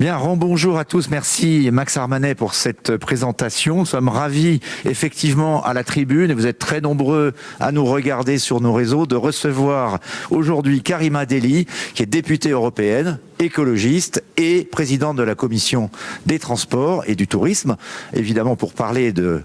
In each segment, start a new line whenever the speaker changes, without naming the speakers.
Bien, rebonjour à tous. Merci Max Armanet pour cette présentation. Nous sommes ravis, effectivement, à la tribune, et vous êtes très nombreux à nous regarder sur nos réseaux, de recevoir aujourd'hui Karima Delli, qui est députée européenne, écologiste et présidente de la commission des transports et du tourisme. Évidemment, pour parler de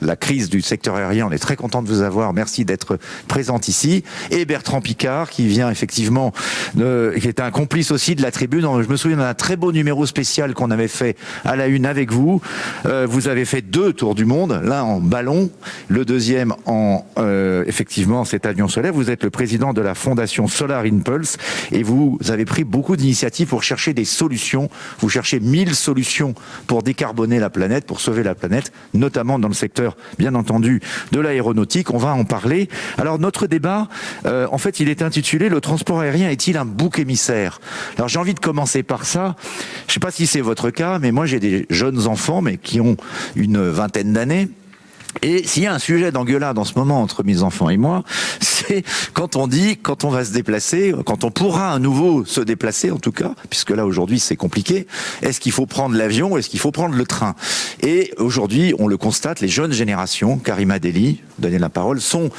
la crise du secteur aérien, on est très content de vous avoir. Merci d'être présente ici. Et Bertrand Piccard, qui vient effectivement, qui est un complice aussi de la tribune. Je me souviens d'un très beau numéro spécial qu'on avait fait à la une avec vous. Vous avez fait 2 tours du monde, l'un en ballon, le deuxième en, effectivement, cet avion solaire. Vous êtes le président de la fondation Solar Impulse et vous avez pris beaucoup d'initiatives pour chercher des solutions. Vous cherchez 1000 solutions pour décarboner la planète, pour sauver la planète, notamment dans le secteur bien entendu de l'aéronautique. On va en parler. Alors notre débat, en fait, il est intitulé « Le transport aérien est-il un bouc émissaire ?» Alors j'ai envie de commencer par ça. Je ne sais pas si c'est votre cas, mais moi j'ai des jeunes enfants, mais qui ont une vingtaine d'années. Et s'il y a un sujet d'engueulade en ce moment entre mes enfants et moi, c'est quand on dit, quand on va se déplacer, quand on pourra à nouveau se déplacer en tout cas, puisque là aujourd'hui c'est compliqué, est-ce qu'il faut prendre l'avion ou est-ce qu'il faut prendre le train? Et aujourd'hui, on le constate, les jeunes générations, Karima Delli, donnez la parole, sont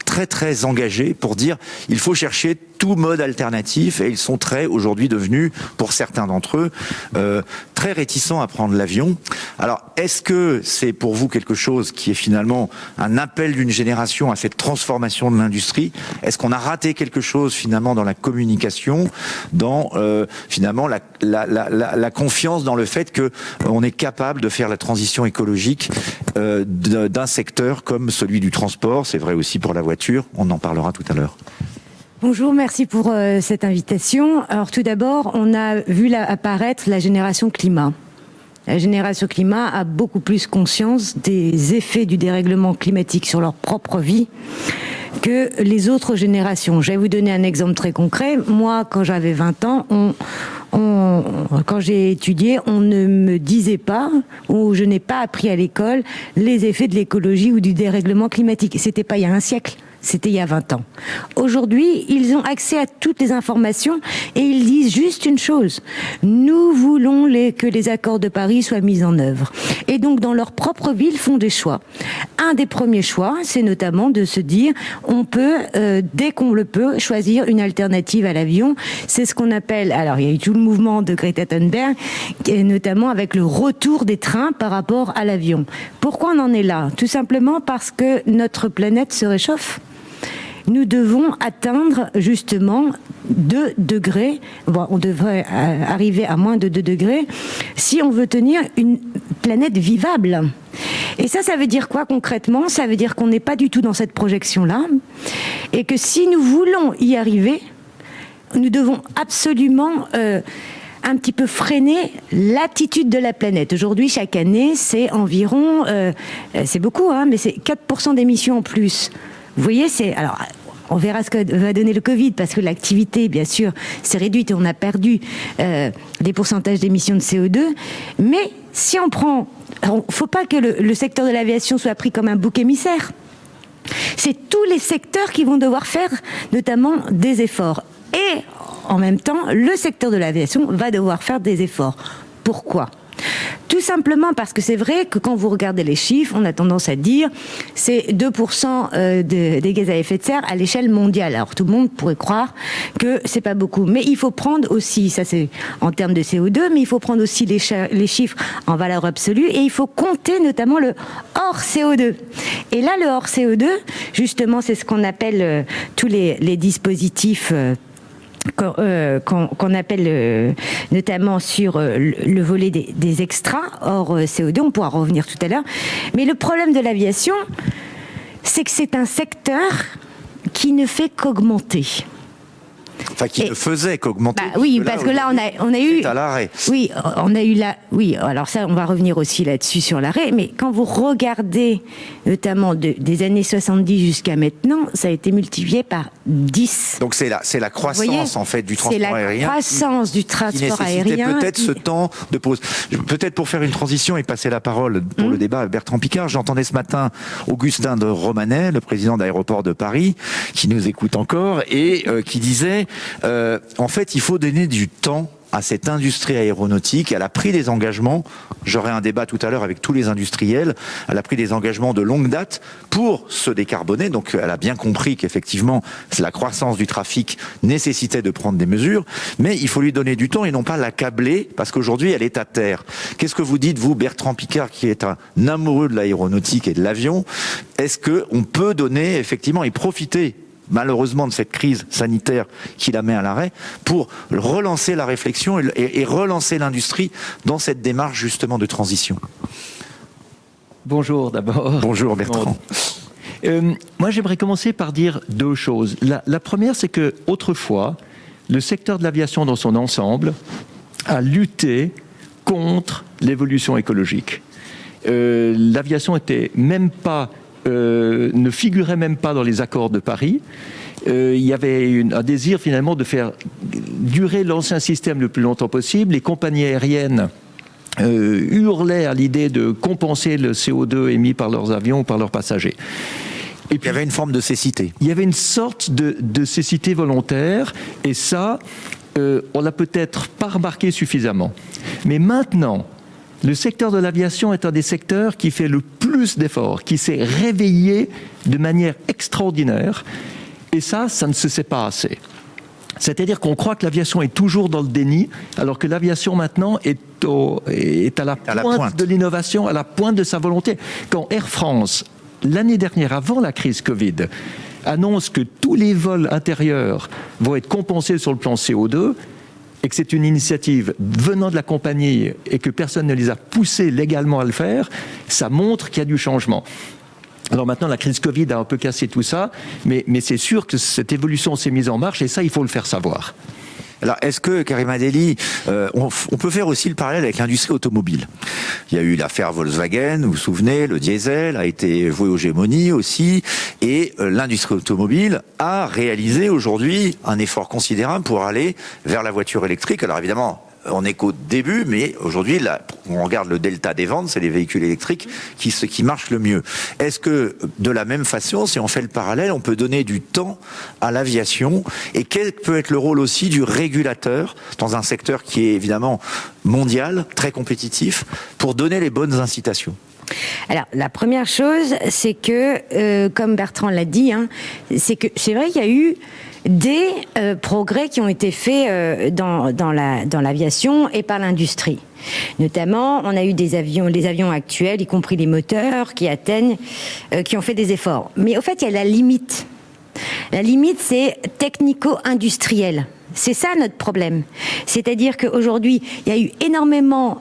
très engagés pour dire il faut chercher tout mode alternatif, et ils sont aujourd'hui devenus, pour certains d'entre eux, très réticents à prendre l'avion. Alors, est-ce que c'est pour vous quelque chose qui est finalement un appel d'une génération à cette transformation de l'industrie? Est-ce qu'on a raté quelque chose finalement dans la communication, dans finalement la confiance dans le fait que on est capable de faire la transition écologique d'un secteur comme celui du transport? C'est vrai aussi pour la voiture, on en parlera tout à l'heure.
Bonjour, merci pour cette invitation. Alors tout d'abord, on a vu apparaître la génération climat. La génération climat a beaucoup plus conscience des effets du dérèglement climatique sur leur propre vie que les autres générations. Je vais vous donner un exemple très concret. Moi, quand j'avais 20 ans, quand j'ai étudié, on ne me disait pas, ou je n'ai pas appris à l'école, les effets de l'écologie ou du dérèglement climatique. C'était pas il y a un siècle. C'était il y a 20 ans. Aujourd'hui, ils ont accès à toutes les informations et ils disent juste une chose. Nous voulons que les accords de Paris soient mis en œuvre. Et donc, dans leur propre ville, font des choix. Un des premiers choix, c'est notamment de se dire, on peut, dès qu'on le peut, choisir une alternative à l'avion. C'est ce qu'on appelle, alors il y a eu tout le mouvement de Greta Thunberg, et notamment avec le retour des trains par rapport à l'avion. Pourquoi on en est là? Tout simplement parce que notre planète se réchauffe. Nous devons atteindre justement 2 degrés, bon, on devrait arriver à moins de 2 degrés, si on veut tenir une planète vivable. Et ça veut dire quoi concrètement? Ça veut dire qu'on n'est pas du tout dans cette projection-là, et que si nous voulons y arriver, nous devons absolument un petit peu freiner l'attitude de la planète. Aujourd'hui, chaque année, c'est environ, c'est beaucoup, hein, mais c'est 4% d'émissions en plus. Vous voyez, alors, on verra ce que va donner le Covid, parce que l'activité, bien sûr, s'est réduite et on a perdu des pourcentages d'émissions de CO2. Mais si on prend... Il ne faut pas que le secteur de l'aviation soit pris comme un bouc émissaire. C'est tous les secteurs qui vont devoir faire, notamment, des efforts. Et, en même temps, le secteur de l'aviation va devoir faire des efforts. Pourquoi ? Tout simplement parce que c'est vrai que quand vous regardez les chiffres, on a tendance à dire c'est 2% des gaz à effet de serre à l'échelle mondiale. Alors tout le monde pourrait croire que c'est pas beaucoup, mais il faut prendre aussi, ça c'est en termes de CO2, mais il faut prendre aussi les chiffres en valeur absolue et il faut compter notamment le hors CO2. Et là, le hors CO2, justement, c'est ce qu'on appelle tous les dispositifs qu'on appelle notamment sur le volet des extras hors CO2, on pourra revenir tout à l'heure. Mais le problème de l'aviation, c'est que c'est un secteur qui ne fait qu'augmenter.
Enfin, qui ne faisait qu'augmenter.
Bah, oui, parce que là, on a eu...
à l'arrêt.
Oui, on a eu là... Oui, alors ça, on va revenir aussi là-dessus sur l'arrêt, mais quand vous regardez, notamment des années 70 jusqu'à maintenant, ça a été multiplié par 10.
Donc c'est la croissance, en fait, du transport aérien.
C'est la croissance du transport aérien.
Qui nécessitait peut-être ce temps de pause. Peut-être pour faire une transition et passer la parole pour le débat à Bertrand Piccard, j'entendais ce matin Augustin de Romanet, le président d'Aéroports de Paris, qui nous écoute encore, et qui disait, en fait, il faut donner du temps à cette industrie aéronautique. Elle a pris des engagements, j'aurai un débat tout à l'heure avec tous les industriels, elle a pris des engagements de longue date pour se décarboner, donc elle a bien compris qu'effectivement la croissance du trafic nécessitait de prendre des mesures, mais il faut lui donner du temps et non pas l'accabler, parce qu'aujourd'hui elle est à terre. Qu'est-ce que vous dites, vous, Bertrand Piccard, qui est un amoureux de l'aéronautique et de l'avion? Est-ce qu'on peut donner effectivement et profiter malheureusement de cette crise sanitaire qui la met à l'arrêt, pour relancer la réflexion et relancer l'industrie dans cette démarche justement de transition?
Bonjour d'abord.
Bonjour Bertrand.
Moi j'aimerais commencer par dire deux choses. La première, c'est que autrefois, le secteur de l'aviation dans son ensemble a lutté contre l'évolution écologique. L'aviation était même pas ne figurait même pas dans les accords de Paris. Il y avait un désir finalement de faire durer l'ancien système le plus longtemps possible. Les compagnies aériennes hurlaient à l'idée de compenser le CO2 émis par leurs avions ou par leurs passagers.
Et puis, il y avait une forme de cécité.
Il y avait une sorte de cécité volontaire, et ça, on l'a peut-être pas remarqué suffisamment. Mais maintenant, le secteur de l'aviation est un des secteurs qui fait le plus d'efforts, qui s'est réveillé de manière extraordinaire. Et ça ne se sait pas assez. C'est-à-dire qu'on croit que l'aviation est toujours dans le déni, alors que l'aviation maintenant est à la pointe de l'innovation, à la pointe de sa volonté. Quand Air France, l'année dernière, avant la crise Covid, annonce que tous les vols intérieurs vont être compensés sur le plan CO2, et que c'est une initiative venant de la compagnie et que personne ne les a poussés légalement à le faire, ça montre qu'il y a du changement. Alors maintenant, la crise Covid a un peu cassé tout ça, mais c'est sûr que cette évolution s'est mise en marche, et ça, il faut le faire savoir.
Alors, est-ce que, Karima Delli, on peut faire aussi le parallèle avec l'industrie automobile? Il y a eu l'affaire Volkswagen, vous vous souvenez, le diesel a été voué aux gémonies aussi, et l'industrie automobile a réalisé aujourd'hui un effort considérable pour aller vers la voiture électrique. Alors évidemment, on n'est qu'au début, mais aujourd'hui, on regarde le delta des ventes, c'est les véhicules électriques qui marchent le mieux. Est-ce que, de la même façon, si on fait le parallèle, on peut donner du temps à l'aviation? Et quel peut être le rôle aussi du régulateur dans un secteur qui est évidemment mondial, très compétitif, pour donner les bonnes incitations?
Alors, la première chose, c'est que, comme Bertrand l'a dit, c'est vrai qu'il y a eu des progrès qui ont été faits dans l'aviation et par l'industrie. Notamment, on a eu les avions actuels, y compris les moteurs, qui ont fait des efforts. Mais au fait, il y a la limite. La limite, c'est technico-industriel. C'est ça notre problème. C'est-à-dire qu'aujourd'hui, il y a eu énormément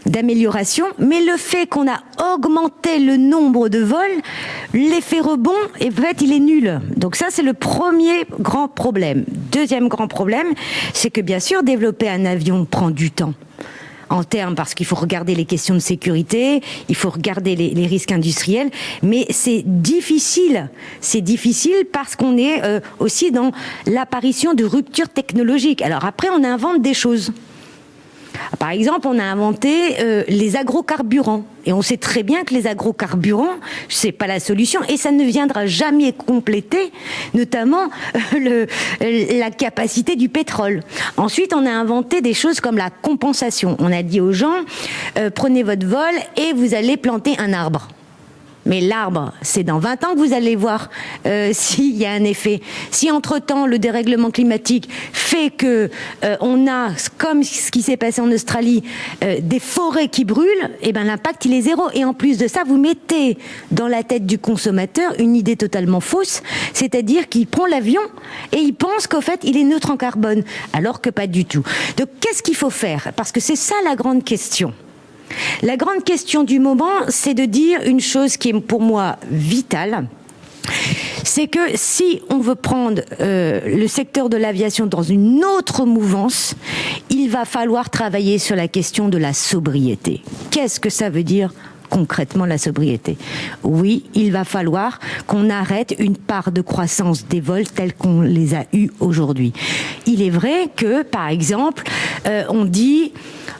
d'améliorations, mais le fait qu'on a augmenté le nombre de vols, l'effet rebond, en fait, il est nul. Donc ça, c'est le premier grand problème. Deuxième grand problème, c'est que bien sûr, développer un avion prend du temps. En termes, parce qu'il faut regarder les questions de sécurité, il faut regarder les risques industriels, mais c'est difficile. C'est difficile parce qu'on est aussi dans l'apparition de ruptures technologiques. Alors après, on invente des choses. Par exemple, on a inventé les agrocarburants. Et on sait très bien que les agrocarburants, c'est pas la solution. Et ça ne viendra jamais compléter, notamment, la capacité du pétrole. Ensuite, on a inventé des choses comme la compensation. On a dit aux gens, prenez votre vol et vous allez planter un arbre. Mais l'arbre, c'est dans 20 ans que vous allez voir s'il y a un effet. Si entre-temps, le dérèglement climatique fait que on a, comme ce qui s'est passé en Australie, des forêts qui brûlent, et ben l'impact, il est zéro. Et en plus de ça, vous mettez dans la tête du consommateur une idée totalement fausse, c'est-à-dire qu'il prend l'avion et il pense qu'au fait, il est neutre en carbone, alors que pas du tout. Donc, qu'est-ce qu'il faut faire? Parce que c'est ça la grande question. La grande question du moment, c'est de dire une chose qui est pour moi vitale, c'est que si on veut prendre le secteur de l'aviation dans une autre mouvance, il va falloir travailler sur la question de la sobriété. Qu'est-ce que ça veut dire concrètement la sobriété? Oui, il va falloir qu'on arrête une part de croissance des vols tels qu'on les a eus aujourd'hui. Il est vrai que, par exemple,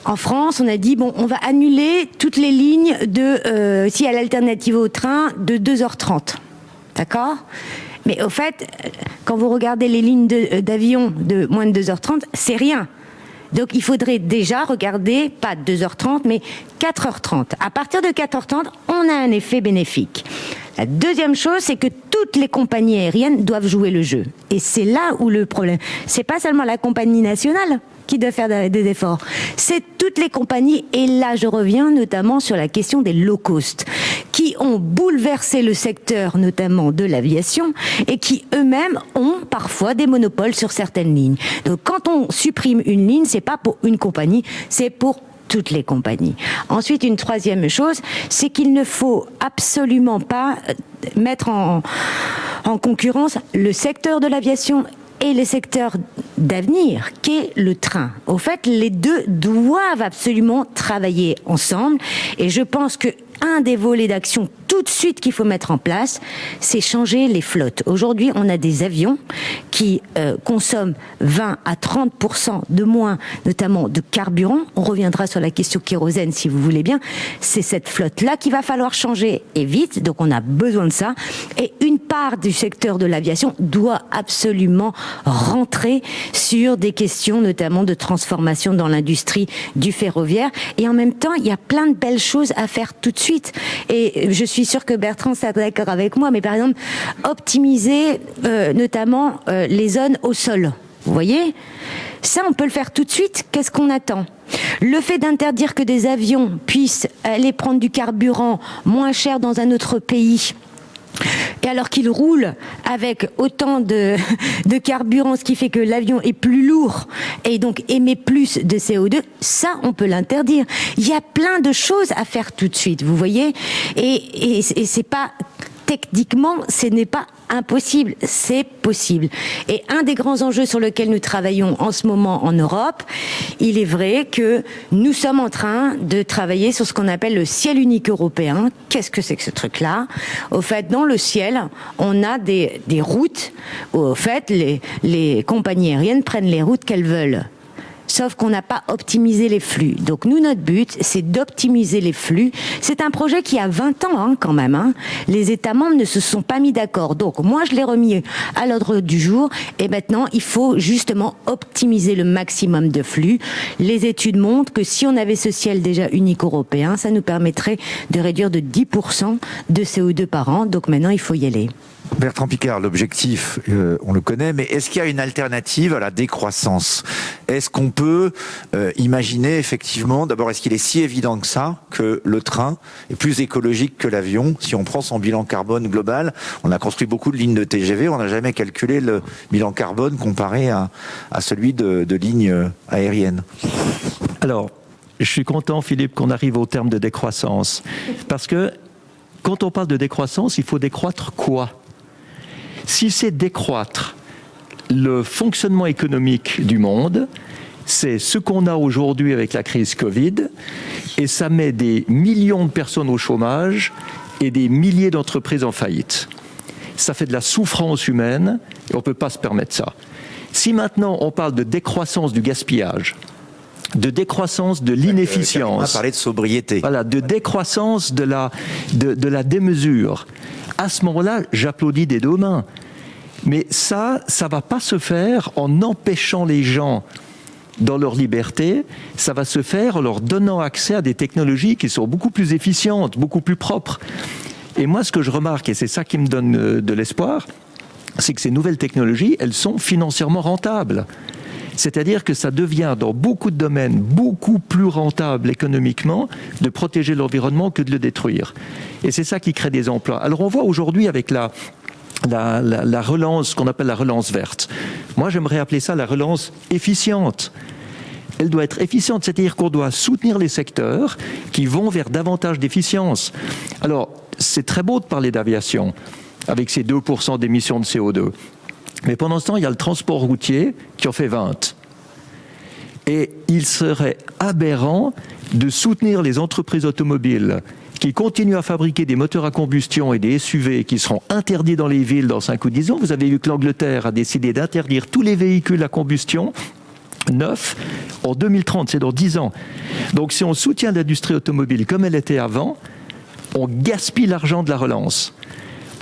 en France, on a dit, bon, on va annuler toutes les lignes s'il y a l'alternative au train, de 2h30. D'accord? Mais au fait, quand vous regardez les lignes d'avion de moins de 2h30, c'est rien. Donc il faudrait déjà regarder, pas 2h30, mais 4h30. À partir de 4h30, on a un effet bénéfique. La deuxième chose, c'est que toutes les compagnies aériennes doivent jouer le jeu. Et c'est là où le problème. C'est pas seulement la compagnie nationale qui doit faire des efforts. C'est toutes les compagnies, et là je reviens notamment sur la question des low cost, qui ont bouleversé le secteur notamment de l'aviation et qui eux-mêmes ont parfois des monopoles sur certaines lignes. Donc quand on supprime une ligne, c'est pas pour une compagnie, c'est pour toutes les compagnies. Ensuite, une troisième chose, c'est qu'il ne faut absolument pas mettre en concurrence le secteur de l'aviation et le secteur d'avenir, qu'est le train. Au fait, les deux doivent absolument travailler ensemble. Et je pense que un des volets d'action tout de suite qu'il faut mettre en place, c'est changer les flottes. Aujourd'hui, on a des avions qui consomment 20 à 30% de moins, notamment de carburant. On reviendra sur la question kérosène, si vous voulez bien. C'est cette flotte-là qu'il va falloir changer, et vite. Donc, on a besoin de ça. Et une part du secteur de l'aviation doit absolument rentrer sur des questions, notamment de transformation dans l'industrie du ferroviaire. Et en même temps, il y a plein de belles choses à faire tout de suite. Et je suis sûre que Bertrand sera d'accord avec moi, mais par exemple, optimiser notamment les zones au sol. Vous voyez ? Ça, on peut le faire tout de suite. Qu'est-ce qu'on attend ? Le fait d'interdire que des avions puissent aller prendre du carburant moins cher dans un autre pays, et alors qu'il roule avec autant de carburant, ce qui fait que l'avion est plus lourd et donc émet plus de CO2, ça, on peut l'interdire. Il y a plein de choses à faire tout de suite, vous voyez, et c'est pas... Techniquement, ce n'est pas impossible, c'est possible. Et un des grands enjeux sur lesquels nous travaillons en ce moment en Europe, il est vrai que nous sommes en train de travailler sur ce qu'on appelle le ciel unique européen. Qu'est-ce que c'est que ce truc-là ? Au fait, dans le ciel, on a des routes où, au fait, les compagnies aériennes prennent les routes qu'elles veulent. Sauf qu'on n'a pas optimisé les flux. Donc nous, notre but, c'est d'optimiser les flux. C'est un projet qui a 20 ans quand même. Les États membres ne se sont pas mis d'accord. Donc moi, je l'ai remis à l'ordre du jour. Et maintenant, il faut justement optimiser le maximum de flux. Les études montrent que si on avait ce ciel déjà unique européen, ça nous permettrait de réduire de 10% de CO2 par an. Donc maintenant, il faut y aller.
Bertrand Piccard, l'objectif, on le connaît, mais est-ce qu'il y a une alternative à la décroissance ? Est-ce qu'on peut imaginer effectivement, d'abord, est-ce qu'il est si évident que ça, que le train est plus écologique que l'avion ? Si on prend son bilan carbone global, on a construit beaucoup de lignes de TGV, on n'a jamais calculé le bilan carbone comparé à celui de lignes aériennes.
Alors, je suis content, Philippe, qu'on arrive au terme de décroissance, parce que quand on parle de décroissance, il faut décroître quoi ? Si c'est décroître le fonctionnement économique du monde, c'est ce qu'on a aujourd'hui avec la crise Covid, et ça met des millions de personnes au chômage et des milliers d'entreprises en faillite. Ça fait de la souffrance humaine, et on ne peut pas se permettre ça. Si maintenant on parle de décroissance du gaspillage, de décroissance de l'inefficience,
on a parlé de sobriété.
Voilà, de décroissance de la démesure. À ce moment-là, j'applaudis des deux mains. Mais ça va pas se faire en empêchant les gens dans leur liberté. Ça va se faire en leur donnant accès à des technologies qui sont beaucoup plus efficientes, beaucoup plus propres. Et moi, ce que je remarque, et c'est ça qui me donne de l'espoir, c'est que ces nouvelles technologies, elles sont financièrement rentables. C'est-à-dire que ça devient, dans beaucoup de domaines, beaucoup plus rentable économiquement de protéger l'environnement que de le détruire. Et c'est ça qui crée des emplois. Alors on voit aujourd'hui avec la relance, ce qu'on appelle la relance verte. Moi, j'aimerais appeler ça la relance efficiente. Elle doit être efficiente, c'est-à-dire qu'on doit soutenir les secteurs qui vont vers davantage d'efficience. Alors, c'est très beau de parler d'aviation, avec ses 2% d'émissions de CO2. Mais pendant ce temps, il y a le transport routier qui en fait 20. Et il serait aberrant de soutenir les entreprises automobiles qui continuent à fabriquer des moteurs à combustion et des SUV qui seront interdits dans les villes dans 5 ou 10 ans. Vous avez vu que l'Angleterre a décidé d'interdire tous les véhicules à combustion neufs en 2030, c'est dans 10 ans. Donc si on soutient l'industrie automobile comme elle était avant, on gaspille l'argent de la relance.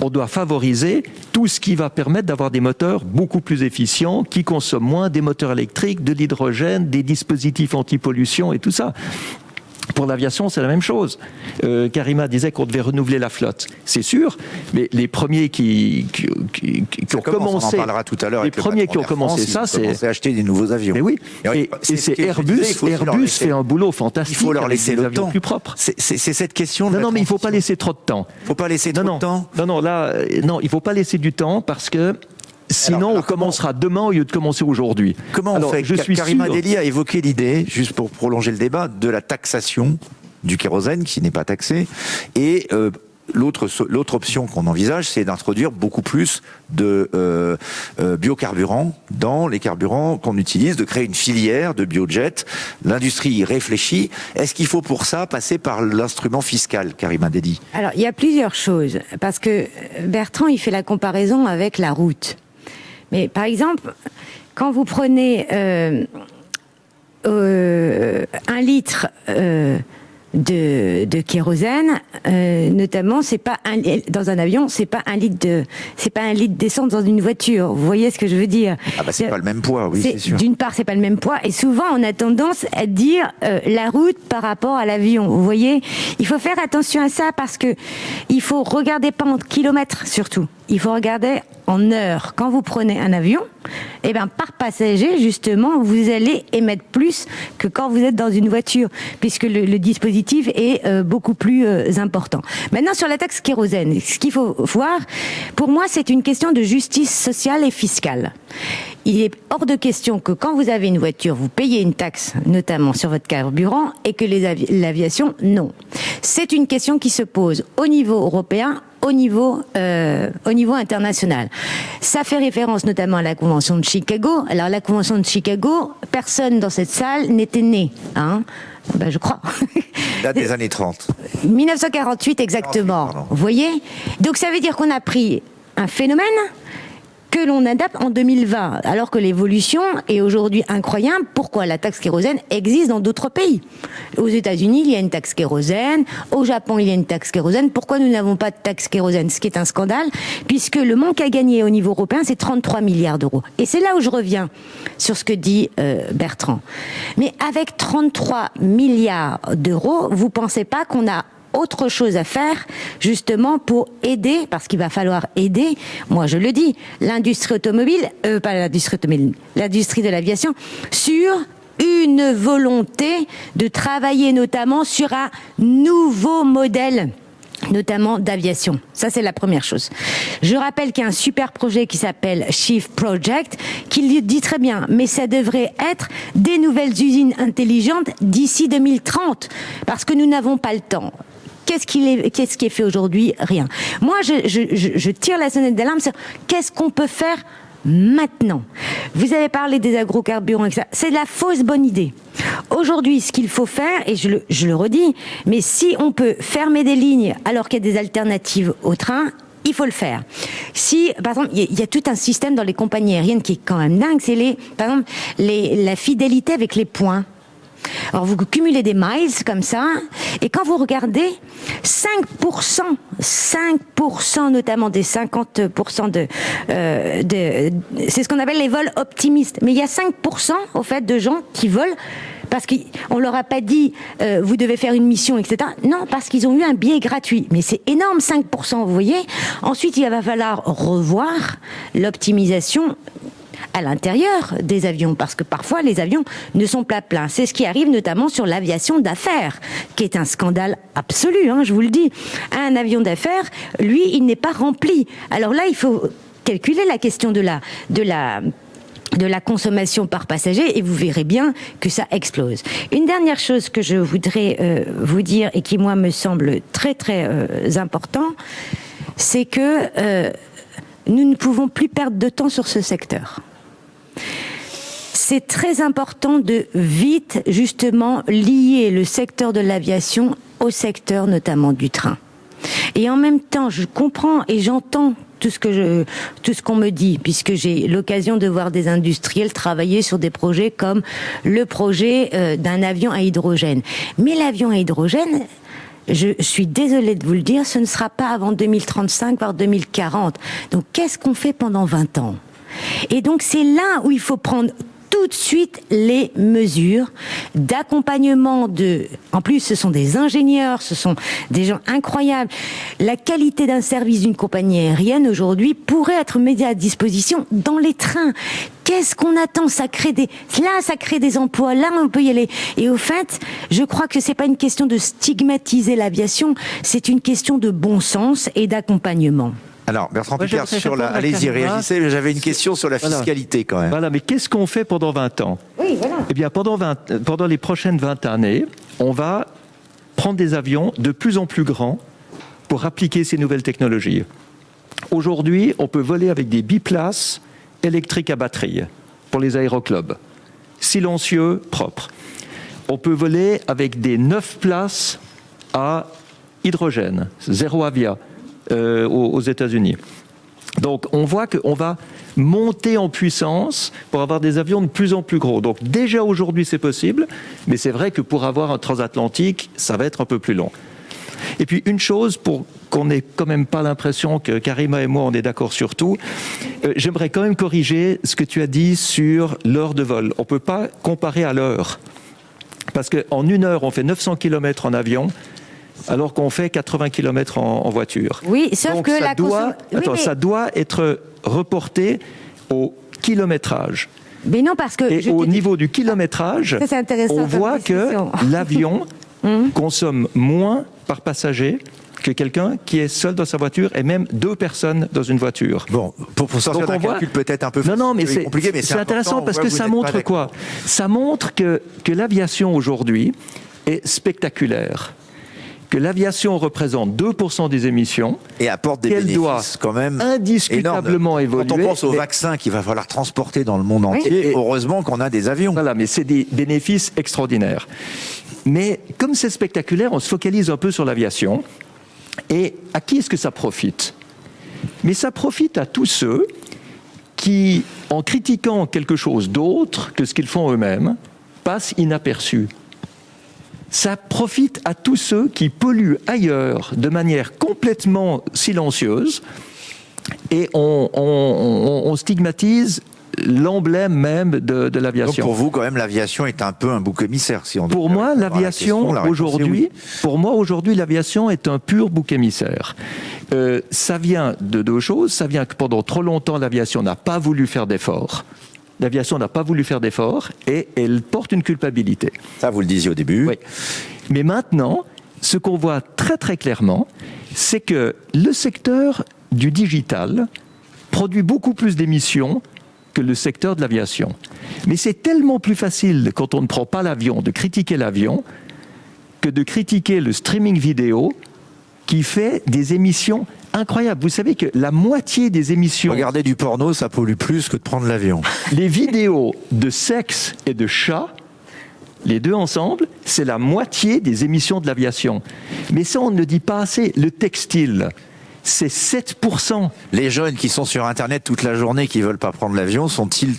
on doit favoriser tout ce qui va permettre d'avoir des moteurs beaucoup plus efficients, qui consomment moins, des moteurs électriques, de l'hydrogène, des dispositifs anti-pollution et tout ça. Pour l'aviation, c'est la même chose. Karima disait qu'on devait renouveler la flotte. C'est sûr, mais les premiers qui ont commencé...
On en parlera tout à l'heure.
Les premiers qui ont commencé ça, c'est...
acheter des nouveaux avions.
Mais oui, et c'est Airbus. Airbus fait un boulot fantastique.
Il faut leur laisser le temps.
Plus propre.
C'est cette question.
Non, mais il ne faut pas laisser trop de temps.
Il ne faut pas laisser trop de temps.
Non, il ne faut pas laisser du temps parce que... Sinon, on commencera demain au lieu de commencer aujourd'hui.
Comment on fait? Karima Delli a évoqué l'idée, juste pour prolonger le débat, de la taxation du kérosène qui n'est pas taxé. Et l'autre option qu'on envisage, c'est d'introduire beaucoup plus de biocarburants dans les carburants qu'on utilise, de créer une filière de biojet. L'industrie y réfléchit. Est-ce qu'il faut pour ça passer par l'instrument fiscal, Karima Delli?
Alors, il y a plusieurs choses. Parce que Bertrand, il fait la comparaison avec la route. Mais par exemple, quand vous prenez 1 litre de kérosène, notamment, c'est pas dans un avion, c'est pas un litre d'essence dans une voiture. Vous voyez ce que je veux dire?
Ah bah c'est pas le même poids, oui, c'est sûr.
D'une part, c'est pas le même poids, et souvent on a tendance à dire la route par rapport à l'avion. Vous voyez, il faut faire attention à ça parce que il faut regarder pas en kilomètres surtout. Il faut regarder en heures. Quand vous prenez un avion, eh ben, par passager, justement, vous allez émettre plus que quand vous êtes dans une voiture, puisque le dispositif est beaucoup plus important. Maintenant, sur la taxe kérosène, ce qu'il faut voir, pour moi, c'est une question de justice sociale et fiscale. Il est hors de question que quand vous avez une voiture, vous payez une taxe, notamment sur votre carburant, et que l'aviation, non. C'est une question qui se pose au niveau européen, au niveau international. Ça fait référence notamment à la Convention de Chicago. Alors la Convention de Chicago, personne dans cette salle n'était né, hein. Ben, je crois.
Date des années 30.
1948 exactement. Vous voyez? Donc ça veut dire qu'on a pris un phénomène que l'on adapte en 2020, alors que l'évolution est aujourd'hui incroyable. Pourquoi? La taxe kérosène existe dans d'autres pays. Aux États-Unis, il y a une taxe kérosène. Au Japon, il y a une taxe kérosène. Pourquoi nous n'avons pas de taxe kérosène? Ce qui est un scandale, puisque le manque à gagner au niveau européen, c'est 33 milliards d'euros. Et c'est là où je reviens sur ce que dit Bertrand. Mais avec 33 milliards d'euros, vous pensez pas qu'on a autre chose à faire, justement, pour aider, parce qu'il va falloir aider, moi je le dis, l'industrie automobile, pas l'industrie automobile, l'industrie de l'aviation, sur une volonté de travailler notamment sur un nouveau modèle, notamment d'aviation. Ça, c'est la première chose. Je rappelle qu'il y a un super projet qui s'appelle Shift Project, qui le dit très bien, mais ça devrait être des nouvelles usines intelligentes d'ici 2030, parce que nous n'avons pas le temps. Qu'est-ce qui est fait aujourd'hui? Rien. Moi, je tire la sonnette d'alarme sur qu'est-ce qu'on peut faire maintenant. Vous avez parlé des agrocarburants, etc. C'est de la fausse bonne idée. Aujourd'hui, ce qu'il faut faire, et je le redis, mais si on peut fermer des lignes alors qu'il y a des alternatives au train, il faut le faire. Si, par exemple, il y a tout un système dans les compagnies aériennes qui est quand même dingue, c'est par exemple, la fidélité avec les points. Alors vous cumulez des miles comme ça, et quand vous regardez, 5% notamment des 50% c'est ce qu'on appelle les vols optimistes. Mais il y a 5% au fait de gens qui volent parce qu'on leur a pas dit vous devez faire une mission, etc. Non, parce qu'ils ont eu un billet gratuit. Mais c'est énorme, 5%, vous voyez. Ensuite, il va falloir revoir l'optimisation à l'intérieur des avions, parce que parfois les avions ne sont pas pleins. C'est ce qui arrive notamment sur l'aviation d'affaires, qui est un scandale absolu, hein, je vous le dis. Un avion d'affaires, lui, il n'est pas rempli. Alors là, il faut calculer la question de la consommation par passager, et vous verrez bien que ça explose. Une dernière chose que je voudrais vous dire, et qui, moi, me semble très, très important, c'est que nous ne pouvons plus perdre de temps sur ce secteur. C'est très important de vite, justement, lier le secteur de l'aviation au secteur notamment du train. Et en même temps, je comprends et j'entends tout ce qu'on me dit, puisque j'ai l'occasion de voir des industriels travailler sur des projets comme le projet d'un avion à hydrogène. Mais l'avion à hydrogène, je suis désolée de vous le dire, ce ne sera pas avant 2035, voire 2040. Donc, qu'est-ce qu'on fait pendant 20 ans? Et donc, c'est là où il faut prendre tout de suite les mesures d'accompagnement en plus, ce sont des ingénieurs, ce sont des gens incroyables. La qualité d'un service d'une compagnie aérienne aujourd'hui pourrait être mise à disposition dans les trains. Qu'est-ce qu'on attend? Ça crée des emplois. Là, on peut y aller. Et au fait, je crois que c'est pas une question de stigmatiser l'aviation, c'est une question de bon sens et d'accompagnement.
Alors, Bertrand Piccard, allez-y, réagissez. J'avais une question sur la fiscalité quand même.
Voilà, mais qu'est-ce qu'on fait pendant 20 ans?
Oui, voilà.
Eh bien, pendant les prochaines 20 années, on va prendre des avions de plus en plus grands pour appliquer ces nouvelles technologies. Aujourd'hui, on peut voler avec des biplaces électriques à batterie pour les aéroclubs. Silencieux, propre. On peut voler avec des 9 places à hydrogène, zéro avia. Aux États-Unis. Donc, on voit qu'on va monter en puissance pour avoir des avions de plus en plus gros. Donc, déjà aujourd'hui, c'est possible, mais c'est vrai que pour avoir un transatlantique, ça va être un peu plus long. Et puis, une chose, pour qu'on n'ait quand même pas l'impression que Karima et moi, on est d'accord sur tout, j'aimerais quand même corriger ce que tu as dit sur l'heure de vol. On ne peut pas comparer à l'heure. Parce qu'en 1 heure, on fait 900 km en avion, alors qu'on fait 80 km en voiture.
Oui, sauf
donc
que
ça doit être reporté au kilométrage.
Mais non, parce que...
Et au niveau du kilométrage, on voit que l'avion consomme moins par passager que quelqu'un qui est seul dans sa voiture et même 2 personnes dans une voiture.
Bon, pour sortir d'un calcul peut-être un peu
mais c'est compliqué, mais c'est intéressant parce que ça montre quoi? Ça montre que l'aviation aujourd'hui est spectaculaire. Que l'aviation représente 2% des émissions
et apporte des bénéfices quand même
indiscutablement évoluer.
Quand on pense aux vaccins qu'il va falloir transporter dans le monde entier, heureusement qu'on a des avions.
Voilà, mais c'est des bénéfices extraordinaires. Mais comme c'est spectaculaire, on se focalise un peu sur l'aviation. Et à qui est-ce que ça profite? Mais ça profite à tous ceux qui, en critiquant quelque chose d'autre que ce qu'ils font eux-mêmes, passent inaperçus. Ça profite à tous ceux qui polluent ailleurs de manière complètement silencieuse et on stigmatise l'emblème même de l'aviation.
Donc pour vous, quand même, l'aviation est un peu un bouc émissaire, si on
Pour moi, l'aviation aujourd'hui, l'aviation est un pur bouc émissaire. Ça vient de 2 choses. Ça vient que pendant trop longtemps, l'aviation n'a pas voulu faire d'efforts. L'aviation n'a pas voulu faire d'efforts et elle porte une culpabilité.
Ça, vous le disiez au début.
Oui. Mais maintenant, ce qu'on voit très très clairement, c'est que le secteur du digital produit beaucoup plus d'émissions que le secteur de l'aviation. Mais c'est tellement plus facile, quand on ne prend pas l'avion, de critiquer l'avion que de critiquer le streaming vidéo qui fait des émissions incroyables. Vous savez que la moitié des émissions...
Regarder du porno, ça pollue plus que de prendre l'avion.
Les vidéos de sexe et de chat, les deux ensemble, c'est la moitié des émissions de l'aviation. Mais ça, on ne le dit pas assez. Le textile, c'est 7%.
Les jeunes qui sont sur Internet toute la journée, qui ne veulent pas prendre l'avion, sont-ils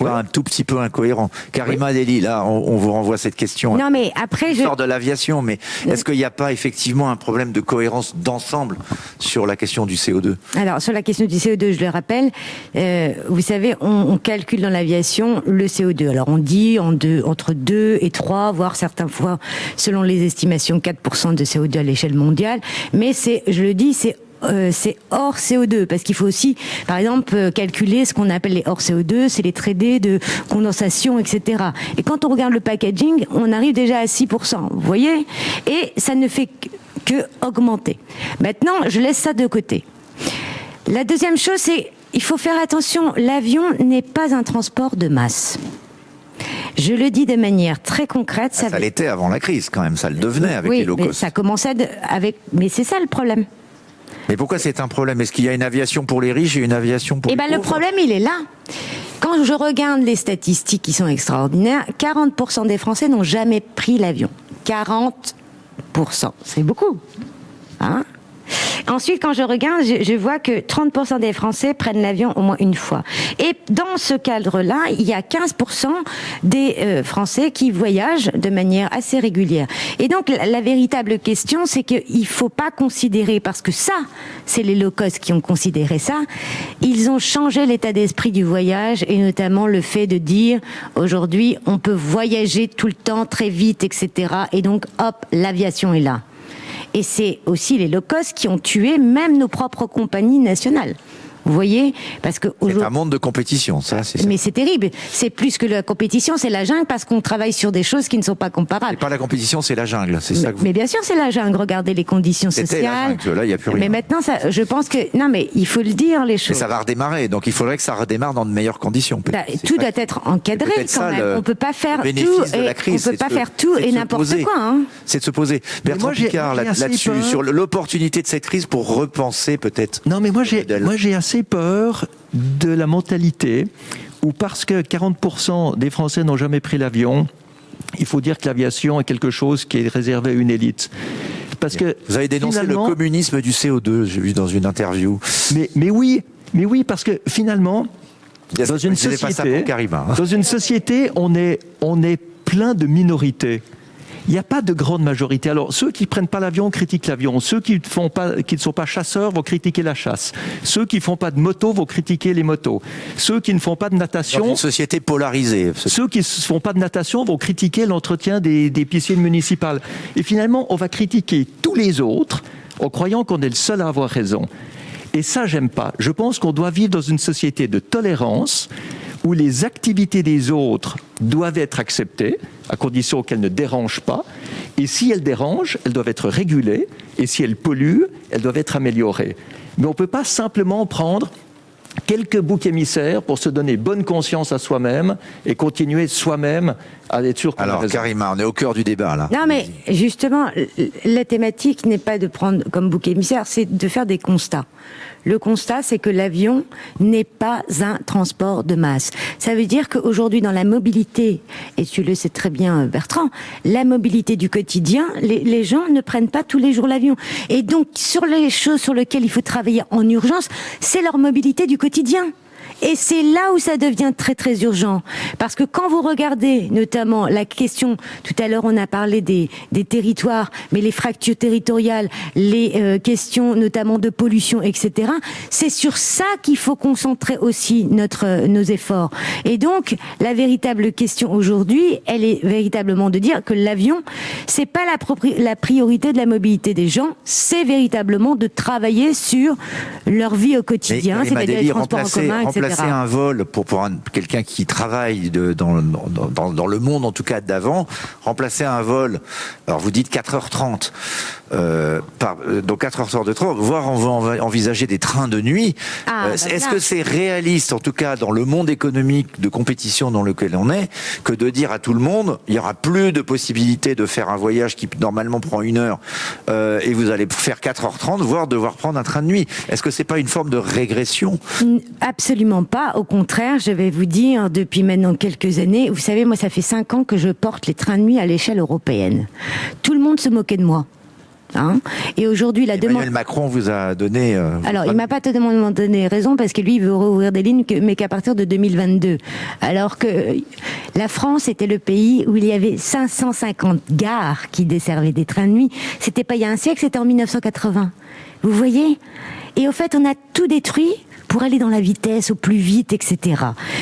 un tout petit peu incohérents? Karima Delli, là, on vous renvoie cette question.
Non, mais après,
sort de l'aviation, mais est-ce qu'il n'y a pas effectivement un problème de cohérence d'ensemble sur la question du CO2?
Alors, sur la question du CO2, je le rappelle, vous savez, on calcule dans l'aviation le CO2. Alors, on dit entre 2 et 3, voire certaines fois, selon les estimations, 4% de CO2 à l'échelle mondiale. Mais je le dis, c'est hors CO2, parce qu'il faut aussi, par exemple, calculer ce qu'on appelle les hors CO2, c'est les traits de condensation, etc. Et quand on regarde le packaging, on arrive déjà à 6%, vous voyez? Et ça ne fait que augmenter. Maintenant, je laisse ça de côté. La deuxième chose, c'est il faut faire attention, l'avion n'est pas un transport de masse. Je le dis de manière très concrète.
Ça l'était avant la crise, quand même, ça le devenait avec les low cost.
Ça commençait mais c'est ça le problème.
Mais pourquoi c'est un problème? Est-ce qu'il y a une aviation pour les riches et une aviation pour les pauvres?
Le problème, il est là. Quand je regarde les statistiques qui sont extraordinaires, 40% des Français n'ont jamais pris l'avion. 40%. C'est beaucoup. Hein? Ensuite, quand je regarde, je vois que 30% des Français prennent l'avion au moins une fois. Et dans ce cadre-là, il y a 15% des Français qui voyagent de manière assez régulière. Et donc, la véritable question, c'est qu'il faut pas considérer, parce que ça, c'est les low cost qui ont considéré ça, ils ont changé l'état d'esprit du voyage, et notamment le fait de dire, aujourd'hui, on peut voyager tout le temps, très vite, etc. Et donc, hop, l'aviation est là. Et c'est aussi les low cost qui ont tué même nos propres compagnies nationales. Vous voyez, parce que
c'est un monde de compétition, ça.
Mais c'est terrible. C'est plus que la compétition, c'est la jungle, parce qu'on travaille sur des choses qui ne sont pas comparables.
C'est pas la compétition, c'est la jungle. C'est ça que vous...
Mais bien sûr, c'est la jungle. Regardez les conditions
C'était
sociales.
la jungle, là, il n'y a plus rien.
Mais maintenant, ça, je pense que non, mais il faut le dire les choses.
Mais ça va redémarrer, donc il faudrait que ça redémarre dans de meilleures conditions.
Tout doit être encadré quand même. On peut pas faire tout. On peut pas faire tout et n'importe quoi. Hein.
C'est de se poser. Bertrand Piccard, là-dessus, sur l'opportunité de cette crise pour repenser peut-être.
Non, mais moi j'ai assez peur de la mentalité où, parce que 40% des Français n'ont jamais pris l'avion, il faut dire que l'aviation est quelque chose qui est réservé à une élite. Parce que
vous avez dénoncé le communisme du CO2, j'ai vu dans une interview.
Mais oui, parce que finalement, dans une société, on est plein de minorités. Il n'y a pas de grande majorité. Alors, ceux qui ne prennent pas l'avion critiquent l'avion. Ceux qui ne sont pas chasseurs vont critiquer la chasse. Ceux qui ne font pas de moto vont critiquer les motos. Ceux qui ne font pas de natation...
Dans une société polarisée.
Ceux qui ne font pas de natation vont critiquer l'entretien des piscines municipales. Et finalement, on va critiquer tous les autres en croyant qu'on est le seul à avoir raison. Et ça, j'aime pas. Je pense qu'on doit vivre dans une société de tolérance où les activités des autres doivent être acceptées, à condition qu'elles ne dérangent pas. Et si elles dérangent, elles doivent être régulées. Et si elles polluent, elles doivent être améliorées. Mais on ne peut pas simplement prendre quelques boucs émissaires pour se donner bonne conscience à soi-même et continuer soi-même à être sûr qu'on a raison.
Alors, Karima, on est au cœur du débat, là.
Non, mais justement, la thématique n'est pas de prendre comme bouc émissaire, c'est de faire des constats. Le constat, c'est que l'avion n'est pas un transport de masse. Ça veut dire qu'aujourd'hui, dans la mobilité, et tu le sais très bien, Bertrand, la mobilité du quotidien, les gens ne prennent pas tous les jours l'avion. Et donc, sur les choses sur lesquelles il faut travailler en urgence, c'est leur mobilité du quotidien. Et c'est là où ça devient très très urgent. Parce que quand vous regardez notamment la question, tout à l'heure on a parlé des territoires, mais les fractures territoriales, les questions notamment de pollution, etc., c'est sur ça qu'il faut concentrer aussi nos efforts. Et donc, la véritable question aujourd'hui, elle est véritablement de dire que l'avion, c'est pas la priorité de la mobilité des gens, c'est véritablement de travailler sur leur vie au quotidien, c'est-à-dire les transports en commun, etc.
Remplacer un vol pour quelqu'un qui travaille dans le monde, en tout cas d'avant, remplacer un vol, alors vous dites 4h30, donc 4h de train, voire on va envisager des trains de nuit. Est-ce que c'est réaliste, en tout cas dans le monde économique de compétition dans lequel on est, que de dire à tout le monde, il n'y aura plus de possibilité de faire un voyage qui normalement prend 1 heure et vous allez faire 4h30, voire devoir prendre un train de nuit. Est-ce que c'est pas une forme de régression ?
Absolument pas. Au contraire, je vais vous dire, depuis maintenant quelques années, vous savez, moi, ça fait 5 ans que je porte les trains de nuit à l'échelle européenne. Tout le monde se moquait de moi. Et aujourd'hui,
Emmanuel Macron vous a donné...
Alors, il m'a pas donné raison, parce que lui, il veut rouvrir des lignes, mais qu'à partir de 2022. Alors que la France était le pays où il y avait 550 gares qui desservaient des trains de nuit. C'était pas il y a un siècle, c'était en 1980. Vous voyez ? Et au fait, on a tout détruit pour aller dans la vitesse, au plus vite, etc.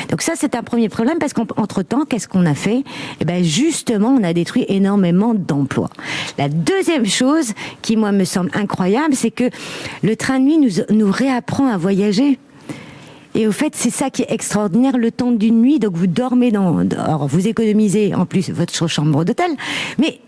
Donc ça, c'est un premier problème, parce qu'entre-temps, qu'est-ce qu'on a fait ? Eh ben, justement, on a détruit énormément d'emplois. La deuxième chose qui, moi, me semble incroyable, c'est que le train de nuit nous réapprend à voyager. Et au fait, c'est ça qui est extraordinaire, le temps d'une nuit. Donc, vous dormez alors, vous économisez, en plus, votre chambre d'hôtel, mais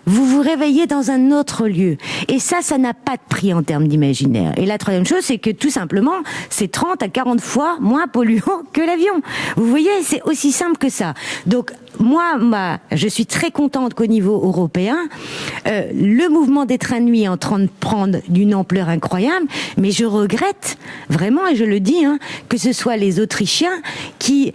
vous vous réveillez dans un autre lieu. Et ça n'a pas de prix en termes d'imaginaire. Et la troisième chose, c'est que tout simplement, c'est 30 à 40 fois moins polluant que l'avion. Vous voyez, c'est aussi simple que ça. Donc, moi, je suis très contente qu'au niveau européen, le mouvement des trains de nuit est en train de prendre d'une ampleur incroyable, mais je regrette vraiment, et je le dis, que ce soit les Autrichiens qui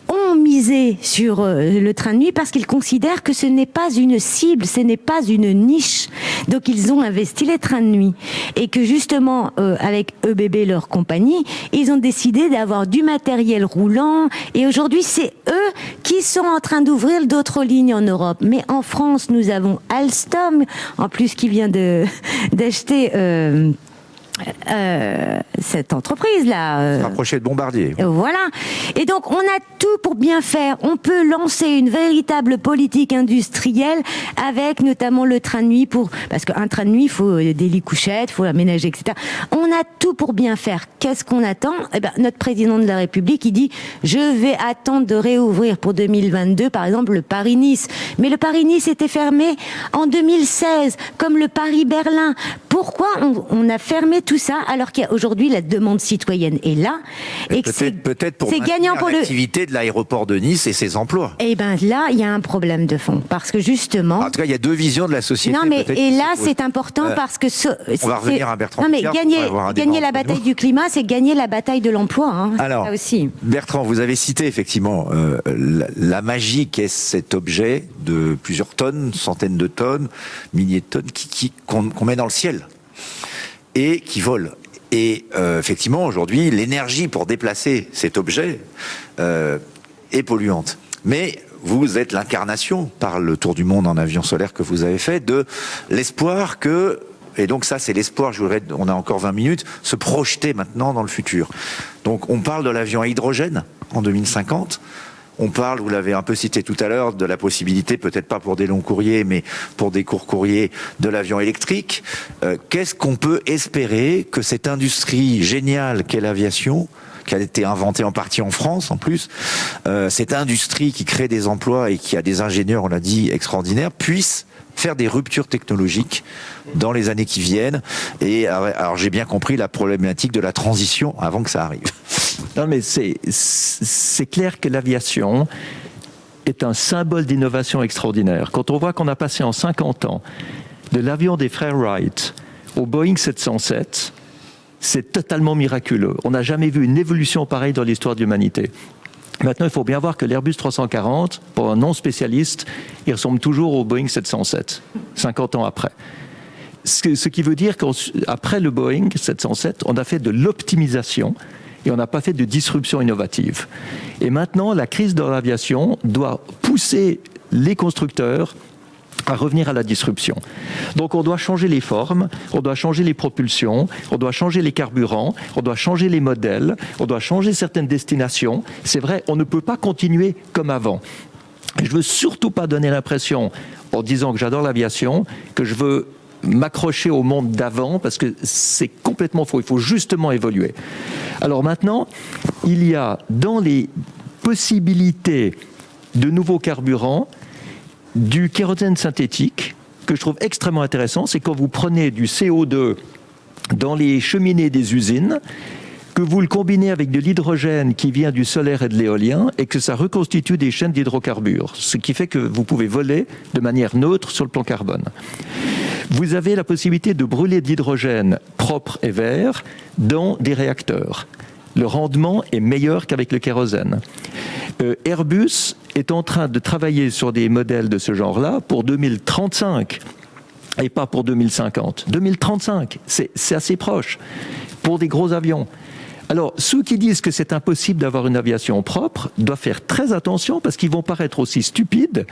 ont misé sur le train de nuit parce qu'ils considèrent que ce n'est pas une cible, ce n'est pas une niche. Donc ils ont investi les trains de nuit. Et que justement, avec ÖBB, leur compagnie, ils ont décidé d'avoir du matériel roulant. Et aujourd'hui, c'est eux qui sont en train d'ouvrir d'autres lignes en Europe. Mais en France, nous avons Alstom, en plus qui vient d'acheter... cette entreprise-là.
Rapproché de Bombardier.
Voilà. Et donc, on a tout pour bien faire. On peut lancer une véritable politique industrielle avec notamment le train de nuit parce qu'un train de nuit, il faut des lits couchettes, il faut aménager, etc. On a tout pour bien faire. Qu'est-ce qu'on attend? Eh ben, notre président de la République, il dit, je vais attendre de réouvrir pour 2022, par exemple, le Paris-Nice. Mais le Paris-Nice était fermé en 2016, comme le Paris-Berlin. Pourquoi on a fermé tout ça alors qu'aujourd'hui la demande citoyenne est là et que
peut-être pour maintenir l'activité de l'aéroport de Nice et ses emplois.
Et ben là il y a un problème de fond parce que justement.
En tout cas il y a deux visions de la société.
Non mais et là c'est important parce que
on va revenir à Bertrand.
Non mais gagner la bataille du climat, c'est gagner la bataille de l'emploi. Hein.
Alors
ça aussi.
Bertrand, vous avez cité effectivement la magie qu'est cet objet de plusieurs tonnes, centaines de tonnes, milliers de tonnes qu'on met dans le ciel et qui vole. Et effectivement, aujourd'hui, l'énergie pour déplacer cet objet est polluante. Mais vous êtes l'incarnation, par le tour du monde en avion solaire que vous avez fait, de l'espoir que, et donc ça c'est l'espoir, on a encore 20 minutes, se projeter maintenant dans le futur. Donc on parle de l'avion à hydrogène en 2050. On parle, vous l'avez un peu cité tout à l'heure, de la possibilité, peut-être pas pour des longs courriers, mais pour des courts courriers, de l'avion électrique. Qu'est-ce qu'on peut espérer que cette industrie géniale qu'est l'aviation, qui a été inventée en partie en France en plus, cette industrie qui crée des emplois et qui a des ingénieurs, on l'a dit, extraordinaires, puisse faire des ruptures technologiques dans les années qui viennent. Et alors j'ai bien compris la problématique de la transition avant que ça arrive.
Non, mais c'est clair que l'aviation est un symbole d'innovation extraordinaire. Quand on voit qu'on a passé en 50 ans de l'avion des frères Wright au Boeing 707, c'est totalement miraculeux. On n'a jamais vu une évolution pareille dans l'histoire de l'humanité. Maintenant, il faut bien voir que l'Airbus 340, pour un non-spécialiste, il ressemble toujours au Boeing 707, 50 ans après. Ce qui veut dire qu'après le Boeing 707, on a fait de l'optimisation et on n'a pas fait de disruption innovative. Et maintenant, la crise de l'aviation doit pousser les constructeurs à revenir à la disruption. Donc on doit changer les formes, on doit changer les propulsions, on doit changer les carburants, on doit changer les modèles, on doit changer certaines destinations. C'est vrai, on ne peut pas continuer comme avant. Et je veux surtout pas donner l'impression, en disant que j'adore l'aviation, que je veux m'accrocher au monde d'avant, parce que c'est complètement faux. Il faut justement évoluer. Alors maintenant, il y a dans les possibilités de nouveaux carburants, du kérosène synthétique, que je trouve extrêmement intéressant, c'est quand vous prenez du CO2 dans les cheminées des usines, que vous le combinez avec de l'hydrogène qui vient du solaire et de l'éolien, et que ça reconstitue des chaînes d'hydrocarbures, ce qui fait que vous pouvez voler de manière neutre sur le plan carbone. Vous avez la possibilité de brûler de l'hydrogène propre et vert dans des réacteurs. Le rendement est meilleur qu'avec le kérosène. Airbus est en train de travailler sur des modèles de ce genre-là pour 2035 et pas pour 2050. 2035, c'est assez proche pour des gros avions. Alors, ceux qui disent que c'est impossible d'avoir une aviation propre doivent faire très attention parce qu'ils vont paraître aussi stupides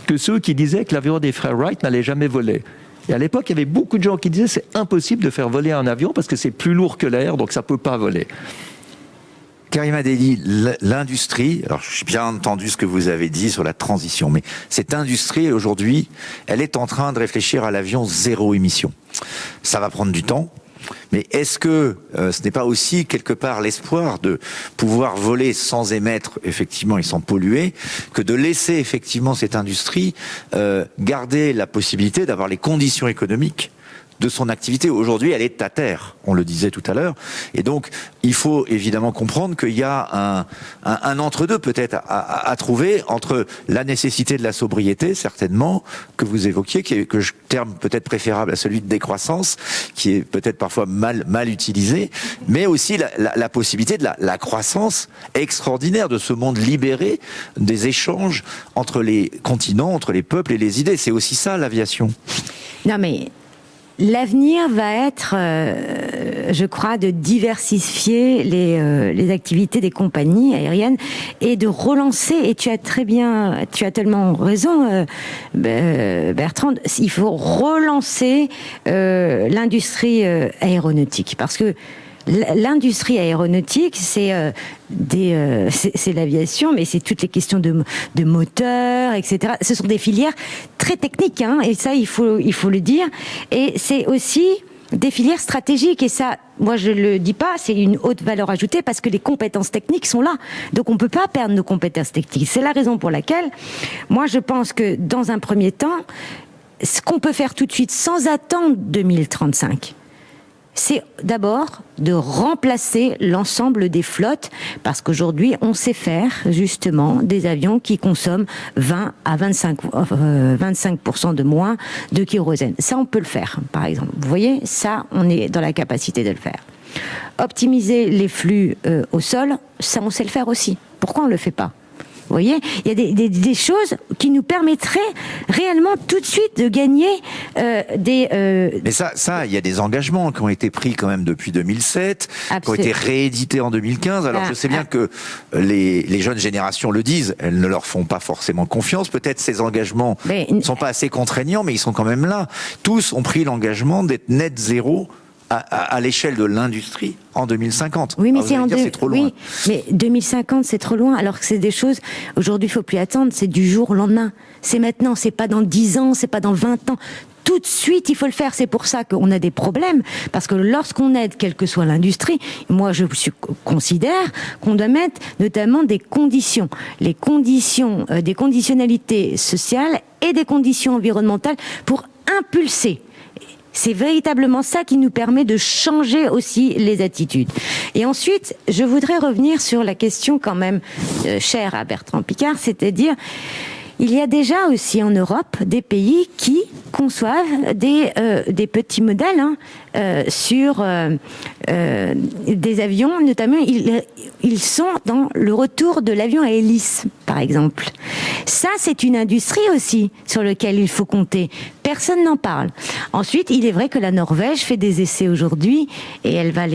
que ceux qui disaient que l'avion des frères Wright n'allait jamais voler. Et à l'époque, il y avait beaucoup de gens qui disaient c'est impossible de faire voler un avion parce que c'est plus lourd que l'air, donc ça ne peut pas voler.
Karima Delli, l'industrie, alors j'ai bien entendu ce que vous avez dit sur la transition, mais cette industrie aujourd'hui, elle est en train de réfléchir à l'avion zéro émission. Ça va prendre du temps, mais est-ce que ce n'est pas aussi quelque part l'espoir de pouvoir voler sans émettre effectivement et sans polluer, que de laisser effectivement cette industrie garder la possibilité d'avoir les conditions économiques de son activité. Aujourd'hui, elle est à terre, on le disait tout à l'heure. Et donc, il faut évidemment comprendre qu'il y a un entre-deux peut-être à trouver entre la nécessité de la sobriété, certainement, que vous évoquiez, que je terme peut-être préférable à celui de décroissance, qui est peut-être parfois mal utilisé, mais aussi la possibilité de la croissance extraordinaire de ce monde libéré des échanges entre les continents, entre les peuples et les idées. C'est aussi ça, l'aviation.
Non, mais l'avenir va être, je crois, de diversifier les activités des compagnies aériennes et de relancer, et tu as tellement raison, Bertrand, il faut relancer l'industrie aéronautique, parce que l'industrie aéronautique, c'est l'aviation, mais c'est toutes les questions de moteurs, etc. Ce sont des filières très techniques, hein, et ça, il faut le dire. Et c'est aussi des filières stratégiques. Et ça, moi, je le dis pas, c'est une haute valeur ajoutée parce que les compétences techniques sont là. Donc, on peut pas perdre nos compétences techniques. C'est la raison pour laquelle, moi, je pense que dans un premier temps, ce qu'on peut faire tout de suite, sans attendre 2035, c'est d'abord de remplacer l'ensemble des flottes, parce qu'aujourd'hui, on sait faire justement des avions qui consomment 20 à 25% de moins de kérosène. Ça, on peut le faire, par exemple. Vous voyez, ça, on est dans la capacité de le faire. Optimiser les flux au sol, ça, on sait le faire aussi. Pourquoi on ne le fait pas ? Vous voyez, il y a des choses qui nous permettraient réellement tout de suite de gagner
Mais ça, il y a des engagements qui ont été pris quand même depuis 2007, qui ont été réédités en 2015. Alors je sais bien que les jeunes générations le disent, elles ne leur font pas forcément confiance. Peut-être ces engagements ne sont pas assez contraignants, mais ils sont quand même là. Tous ont pris l'engagement d'être net zéro à l'échelle de l'industrie en 2050.
Oui, mais
c'est trop loin.
Oui, mais 2050, c'est trop loin, alors que c'est des choses, aujourd'hui, il faut plus attendre, c'est du jour au lendemain. C'est maintenant, c'est pas dans 10 ans, c'est pas dans 20 ans. Tout de suite, il faut le faire. C'est pour ça qu'on a des problèmes, parce que lorsqu'on aide, quelle que soit l'industrie, moi, je considère qu'on doit mettre notamment des conditions. Les conditions, des conditionnalités sociales et des conditions environnementales pour impulser. C'est véritablement ça qui nous permet de changer aussi les attitudes. Et ensuite, je voudrais revenir sur la question quand même chère à Bertrand Piccard, c'est-à-dire, il y a déjà aussi en Europe des pays qui conçoivent des petits modèles sur des avions, notamment ils sont dans le retour de l'avion à hélice, par exemple. Ça, c'est une industrie aussi sur laquelle il faut compter. Personne n'en parle. Ensuite, il est vrai que la Norvège fait des essais aujourd'hui et elle va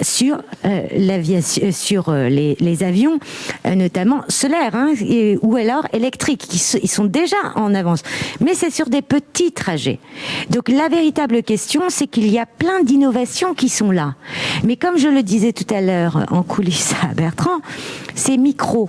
sur l'aviation, sur les avions, notamment solaires, ou alors électriques, ils sont déjà en avance. Mais c'est sur des petits trajets. Donc la véritable question, c'est qu'il y a plein d'innovations qui sont là. Mais comme je le disais tout à l'heure en coulisses à Bertrand, c'est micro.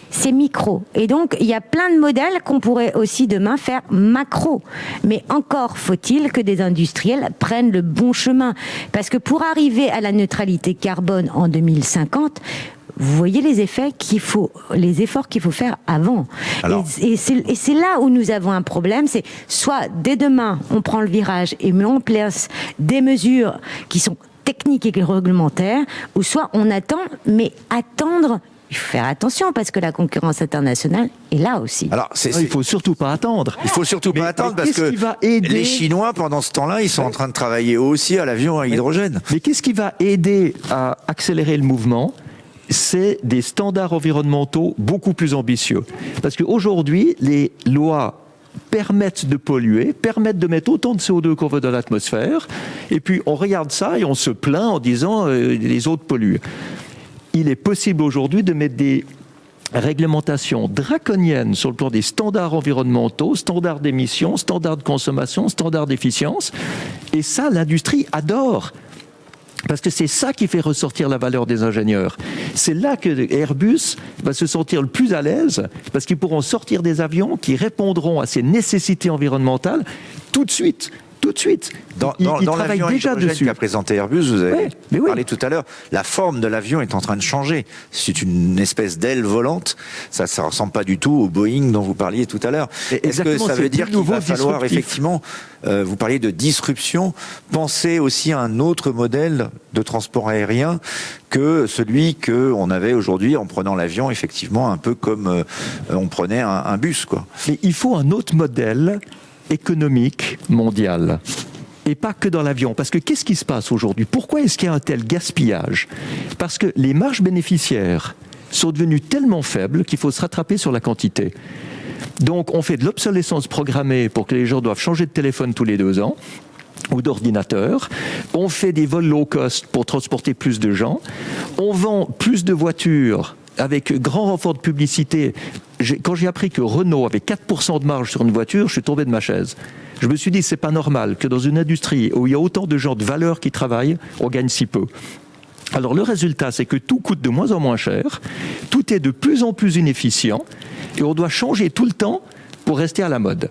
C'est micro. Et donc, il y a plein de modèles qu'on pourrait aussi demain faire macro. Mais encore faut-il que des industriels prennent le bon chemin. Parce que pour arriver à la neutralité carbone en 2050, vous voyez les efforts qu'il faut faire avant. Alors, et c'est là où nous avons un problème, c'est soit dès demain, on prend le virage et met en place des mesures qui sont techniques et réglementaires, ou soit on attend, mais attendre, il faut faire attention parce que la concurrence internationale est là aussi.
Alors, il faut surtout pas attendre.
Il faut surtout pas attendre parce que les Chinois, pendant ce temps-là, ils sont en train de travailler aussi à l'avion à hydrogène.
Mais qu'est-ce qui va aider à accélérer le mouvement ? C'est des standards environnementaux beaucoup plus ambitieux. Parce qu'aujourd'hui, les lois permettent de polluer, permettent de mettre autant de CO2 qu'on veut dans l'atmosphère, et puis on regarde ça et on se plaint en disant les autres polluent. Il est possible aujourd'hui de mettre des réglementations draconiennes sur le plan des standards environnementaux, standards d'émissions, standards de consommation, standards d'efficience, et ça, l'industrie adore. Parce que c'est ça qui fait ressortir la valeur des ingénieurs. C'est là que Airbus va se sentir le plus à l'aise, parce qu'ils pourront sortir des avions qui répondront à ces nécessités environnementales tout de suite. tout de suite.
Dans
Ils travaillent
l'avion
déjà
hydrogène
dessus.
qu'a présenté Airbus, vous avez
mais oui.
parlé tout à l'heure, la forme de l'avion est en train de changer. C'est une espèce d'aile volante. Ça ne ressemble pas du tout au Boeing dont vous parliez tout à l'heure. Est-ce que ça veut dire qu'il va falloir effectivement, vous parliez de disruption, penser aussi à un autre modèle de transport aérien que celui qu'on avait aujourd'hui en prenant l'avion, effectivement, un peu comme on prenait un bus, quoi.
Mais il faut un autre modèle économique mondial. Et pas que dans l'avion. Parce que qu'est-ce qui se passe aujourd'hui? Pourquoi est-ce qu'il y a un tel gaspillage? Parce que les marges bénéficiaires sont devenues tellement faibles qu'il faut se rattraper sur la quantité. Donc on fait de l'obsolescence programmée pour que les gens doivent changer de téléphone tous les 2 ans ou d'ordinateur. On fait des vols low cost pour transporter plus de gens. On vend plus de voitures avec grand renfort de publicité. Quand j'ai appris que Renault avait 4% de marge sur une voiture, je suis tombé de ma chaise. Je me suis dit, c'est pas normal que dans une industrie où il y a autant de gens de valeur qui travaillent, on gagne si peu. Alors le résultat, c'est que tout coûte de moins en moins cher, tout est de plus en plus inefficient, et on doit changer tout le temps pour rester à la mode.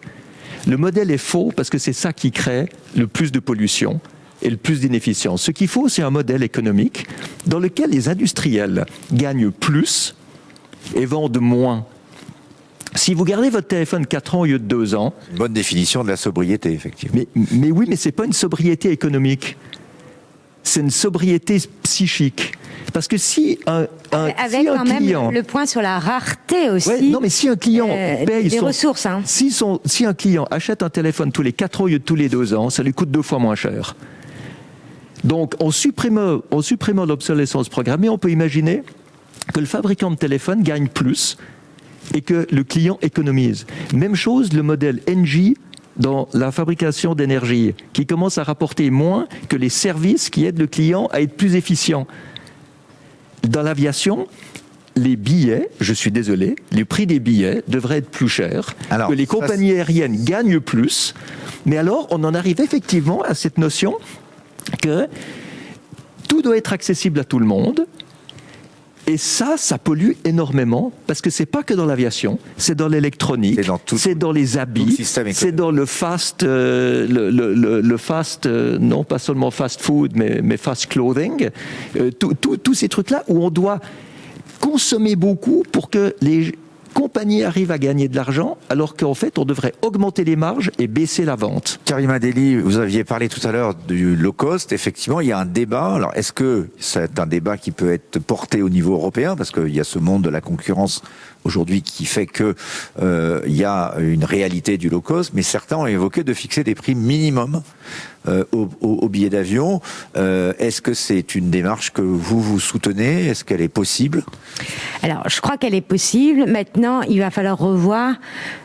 Le modèle est faux parce que c'est ça qui crée le plus de pollution et le plus d'inefficience. Ce qu'il faut, c'est un modèle économique dans lequel les industriels gagnent plus et vendent moins. Si vous gardez votre téléphone 4 ans au lieu de 2 ans...
Une bonne définition de la sobriété, effectivement.
Mais oui, mais ce n'est pas une sobriété économique. C'est une sobriété psychique. Parce que si un client...
Même le point sur la rareté aussi.
Ouais, non, mais si un client paye
des ressources. Hein.
Si un client achète un téléphone tous les 4 ans au lieu de tous les 2 ans, ça lui coûte 2 fois moins cher. Donc, en supprimant l'obsolescence programmée, on peut imaginer que le fabricant de téléphone gagne plus et que le client économise. Même chose, le modèle Engie dans la fabrication d'énergie, qui commence à rapporter moins que les services qui aident le client à être plus efficient. Dans l'aviation, les billets, je suis désolé, les prix des billets devraient être plus chers, que les compagnies aériennes gagnent plus, mais alors on en arrive effectivement à cette notion que tout doit être accessible à tout le monde. Et ça pollue énormément, parce que c'est pas que dans l'aviation, c'est dans l'électronique, c'est dans les habits, c'est dans le fast, non pas seulement fast food, mais fast clothing, tous ces trucs-là où on doit consommer beaucoup pour que les compagnies arrivent à gagner de l'argent, alors qu'en fait, on devrait augmenter les marges et baisser la vente.
Karima Delli, vous aviez parlé tout à l'heure du low cost. Effectivement, il y a un débat. Alors, est-ce que c'est un débat qui peut être porté au niveau européen? Parce qu'il y a ce monde de la concurrence aujourd'hui qui fait que il y a une réalité du low cost, mais certains ont évoqué de fixer des prix minimum au billet d'avion. Est-ce que c'est une démarche que vous soutenez? Est-ce qu'elle est possible?
Alors, je crois qu'elle est possible. Maintenant, il va falloir revoir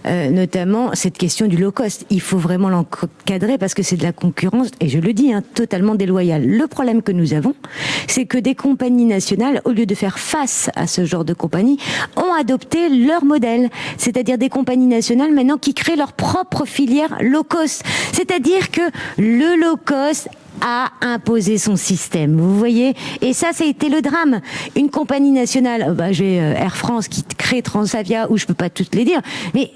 notamment cette question du low cost. Il faut vraiment l'encadrer parce que c'est de la concurrence, et je le dis, totalement déloyale. Le problème que nous avons, c'est que des compagnies nationales, au lieu de faire face à ce genre de compagnies, ont adopté leur modèle. C'est-à-dire des compagnies nationales maintenant qui créent leur propre filière low cost. C'est-à-dire que le low cost a imposé son système, vous voyez, et ça a été le drame. Une compagnie nationale, j'ai Air France qui crée Transavia, ou je peux pas toutes les dire, mais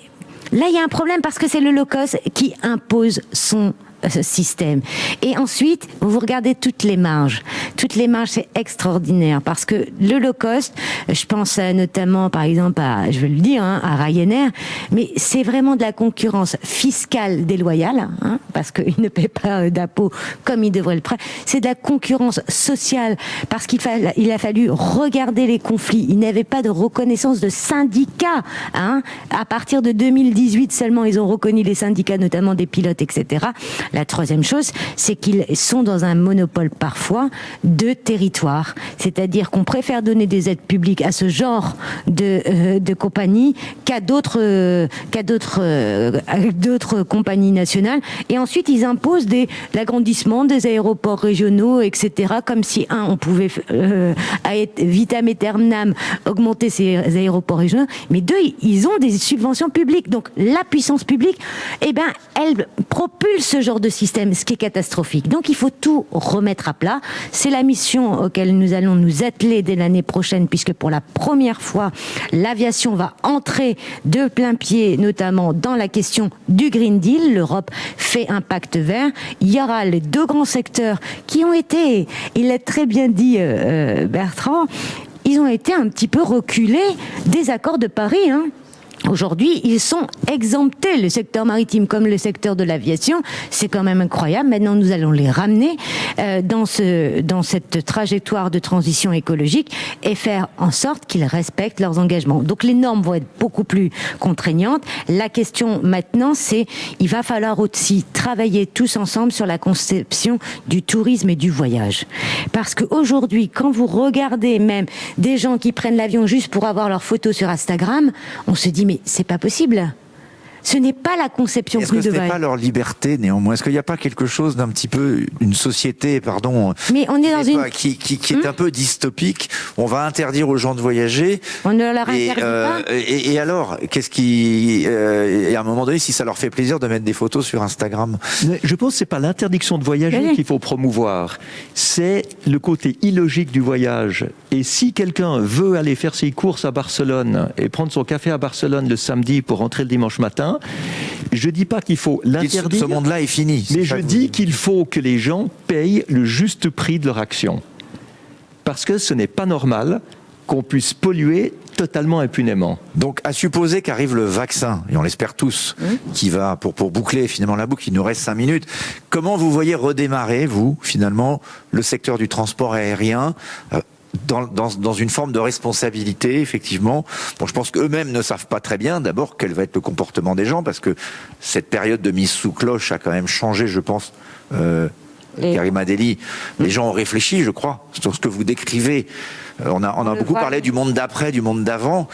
là il y a un problème parce que c'est le low cost qui impose son système. Et ensuite, vous regardez toutes les marges, c'est extraordinaire parce que le low cost, je pense notamment par exemple à, je vais le dire, à Ryanair, mais c'est vraiment de la concurrence fiscale déloyale, parce qu'ils ne paient pas d'impôts comme ils devraient le faire. C'est de la concurrence sociale parce qu'il a fallu regarder les conflits. Il n'y avait pas de reconnaissance de syndicats. À partir de 2018 seulement, ils ont reconnu les syndicats, notamment des pilotes, etc. La troisième chose, c'est qu'ils sont dans un monopole parfois de territoire. C'est-à-dire qu'on préfère donner des aides publiques à ce genre de compagnies qu'à d'autres compagnies nationales. Et ensuite, ils imposent l'agrandissement des aéroports régionaux, etc. Comme si, on pouvait vitam aeternam augmenter ces aéroports régionaux. Mais deux, ils ont des subventions publiques. Donc, la puissance publique, elle propulse ce genre de de système, ce qui est catastrophique. Donc il faut tout remettre à plat. C'est la mission auquel nous allons nous atteler dès l'année prochaine, puisque pour la première fois, l'aviation va entrer de plein pied, notamment dans la question du Green Deal. L'Europe fait un pacte vert. Il y aura les deux grands secteurs qui ont été, il l'a très bien dit Bertrand, ils ont été un petit peu reculés des accords de Paris, hein. Aujourd'hui, ils sont exemptés, le secteur maritime comme le secteur de l'aviation. C'est quand même incroyable. Maintenant, nous allons les ramener dans cette trajectoire de transition écologique et faire en sorte qu'ils respectent leurs engagements. Donc, les normes vont être beaucoup plus contraignantes. La question maintenant, c'est il va falloir aussi travailler tous ensemble sur la conception du tourisme et du voyage. Parce qu'aujourd'hui, quand vous regardez même des gens qui prennent l'avion juste pour avoir leurs photos sur Instagram, on se dit mais c'est pas possible. Ce n'est pas la conception
Est-ce que ce
de
n'est pas leur liberté néanmoins? Est-ce qu'il n'y a pas quelque chose d'un petit peu, une société, pardon,
mais on est dans
qui est un peu dystopique? On va interdire aux gens de voyager.
On ne leur interdit pas.
Et alors, qu'est-ce qui, et à un moment donné, si ça leur fait plaisir de mettre des photos sur Instagram?
Je pense que c'est pas l'interdiction de voyager qu'il faut promouvoir, c'est le côté illogique du voyage. Et si quelqu'un veut aller faire ses courses à Barcelone et prendre son café à Barcelone le samedi pour rentrer le dimanche matin, je dis pas qu'il faut l'interdire.
Ce monde-là est fini.
Mais je dis qu'il faut que les gens payent le juste prix de leur action. Parce que ce n'est pas normal qu'on puisse polluer totalement impunément.
Donc, à supposer qu'arrive le vaccin, et on l'espère tous, qui va, pour boucler finalement la boucle, il nous reste 5 minutes, comment vous voyez redémarrer, vous, finalement, le secteur du transport aérien dans une forme de responsabilité, effectivement. Bon, je pense qu'eux-mêmes ne savent pas très bien, d'abord, quel va être le comportement des gens, parce que cette période de mise sous cloche a quand même changé, je pense, Karima Delli. Les gens ont réfléchi, je crois, sur ce que vous décrivez. On a beaucoup parlé du monde d'après, du monde d'avant.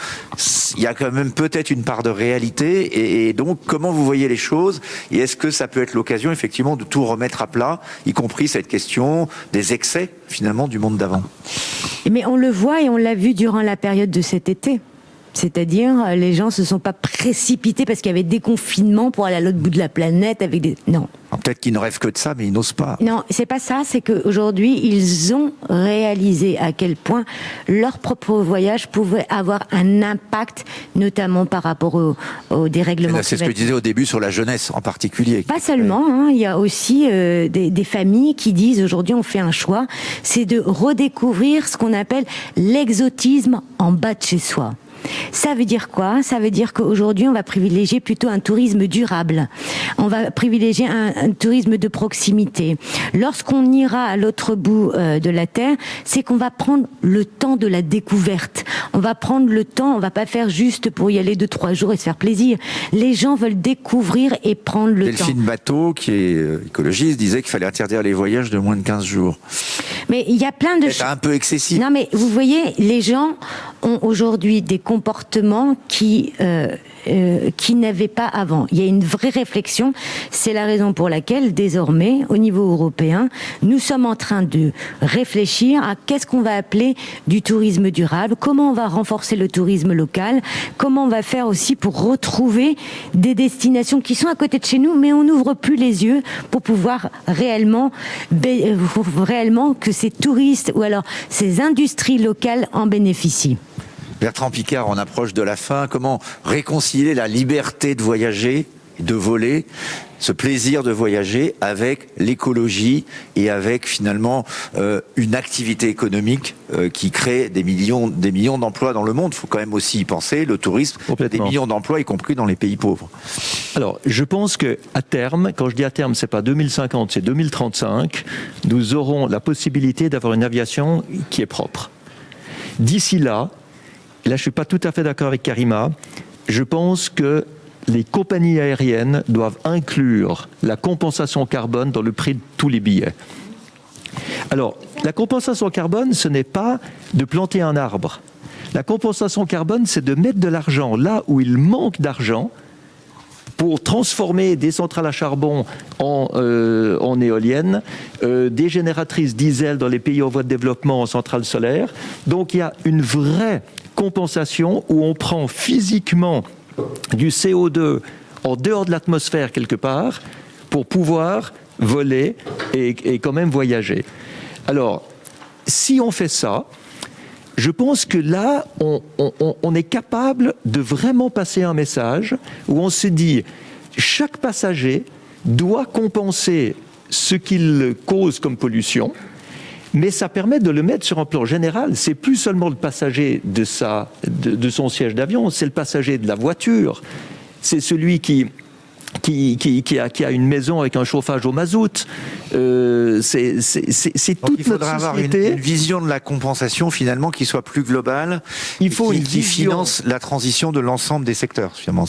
Il y a quand même peut-être une part de réalité. Et donc, comment vous voyez les choses? Et est-ce que ça peut être l'occasion, effectivement, de tout remettre à plat, y compris cette question des excès, finalement, du monde d'avant?
Mais on le voit et on l'a vu durant la période de cet été. C'est-à-dire, les gens se sont pas précipités parce qu'il y avait des confinements pour aller à l'autre bout de la planète avec des... Non.
Peut-être qu'ils ne rêvent que de ça, mais ils n'osent pas.
Non, c'est pas ça. C'est qu'aujourd'hui, ils ont réalisé à quel point leur propre voyage pouvait avoir un impact, notamment par rapport au dérèglement.
C'est ce que je disais au début sur la jeunesse en particulier.
Pas seulement, hein, il y a aussi des familles qui disent aujourd'hui on fait un choix, c'est de redécouvrir ce qu'on appelle l'exotisme en bas de chez soi. Ça veut dire quoi? Ça veut dire qu'aujourd'hui, on va privilégier plutôt un tourisme durable. On va privilégier un tourisme de proximité. Lorsqu'on ira à l'autre bout de la Terre, c'est qu'on va prendre le temps de la découverte. On va prendre le temps, on va pas faire juste pour y aller 2-3 jours et se faire plaisir. Les gens veulent découvrir et prendre le temps.
Delphine Bateau, qui est écologiste, disait qu'il fallait interdire les voyages de moins de 15 jours.
Mais il y a plein de
choses. C'est un peu excessif.
Non, mais vous voyez, les gens ont aujourd'hui des comportements qui n'avaient pas avant. Il y a une vraie réflexion. C'est la raison pour laquelle, désormais, au niveau européen, nous sommes en train de réfléchir à qu'est-ce qu'on va appeler du tourisme durable, comment on va renforcer le tourisme local, comment on va faire aussi pour retrouver des destinations qui sont à côté de chez nous, mais on n'ouvre plus les yeux pour pouvoir réellement que ces touristes ou alors ces industries locales en bénéficient.
Bertrand Piccard, on approche de la fin. Comment réconcilier la liberté de voyager, de voler, ce plaisir de voyager avec l'écologie et avec finalement une activité économique qui crée des millions d'emplois dans le monde? Il faut quand même aussi y penser, le tourisme, des millions d'emplois, y compris dans les pays pauvres.
Alors, je pense qu'à terme, quand je dis à terme, c'est pas 2050, c'est 2035, nous aurons la possibilité d'avoir une aviation qui est propre. D'ici là, je suis pas tout à fait d'accord avec Karima, je pense que les compagnies aériennes doivent inclure la compensation carbone dans le prix de tous les billets. Alors, la compensation carbone, ce n'est pas de planter un arbre. La compensation carbone, c'est de mettre de l'argent là où il manque d'argent pour transformer des centrales à charbon en éoliennes, des génératrices diesel dans les pays en voie de développement en centrales solaires. Donc, il y a une vraie compensation où on prend physiquement du CO2 en dehors de l'atmosphère quelque part pour pouvoir voler et quand même voyager. Alors, si on fait ça, je pense que là, on est capable de vraiment passer un message où on se dit, chaque passager doit compenser ce qu'il cause comme pollution, mais ça permet de le mettre sur un plan général. C'est plus seulement le passager de son siège d'avion, c'est le passager de la voiture, c'est celui qui a une maison avec un chauffage au mazout. C'est toute
il faudra
notre
avoir
société.
une vision de la compensation finalement qui soit plus globale.
Il faut une
qui
vision.
finance la transition de l'ensemble des secteurs finalement.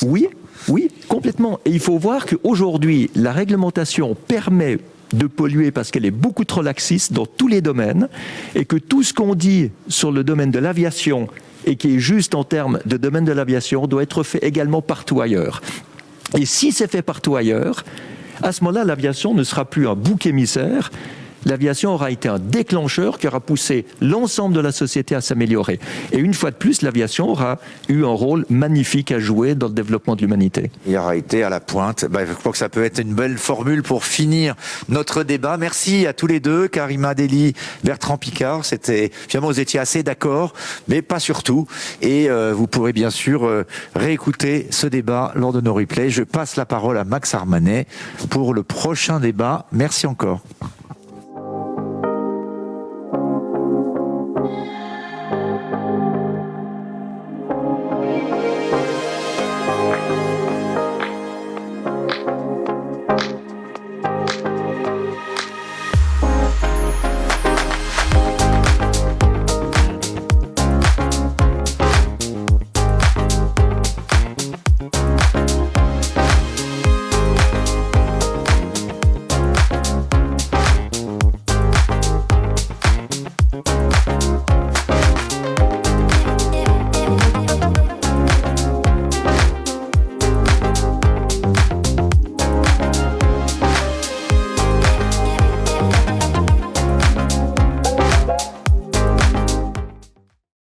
Oui, complètement. Et il faut voir qu'aujourd'hui, la réglementation permet de polluer parce qu'elle est beaucoup trop laxiste dans tous les domaines et que tout ce qu'on dit sur le domaine de l'aviation et qui est juste en termes de domaine de l'aviation doit être fait également partout ailleurs. Et si c'est fait partout ailleurs, à ce moment-là, l'aviation ne sera plus un bouc émissaire. L'aviation aura été un déclencheur qui aura poussé l'ensemble de la société à s'améliorer. Et une fois de plus, l'aviation aura eu un rôle magnifique à jouer dans le développement de l'humanité.
Il aura été à la pointe. Je crois que ça peut être une belle formule pour finir notre débat. Merci à tous les deux, Karima Delli, Bertrand Piccard. Finalement, vous étiez assez d'accord, mais pas surtout. Et vous pourrez bien sûr réécouter ce débat lors de nos replays. Je passe la parole à Max Armanet pour le prochain débat. Merci encore.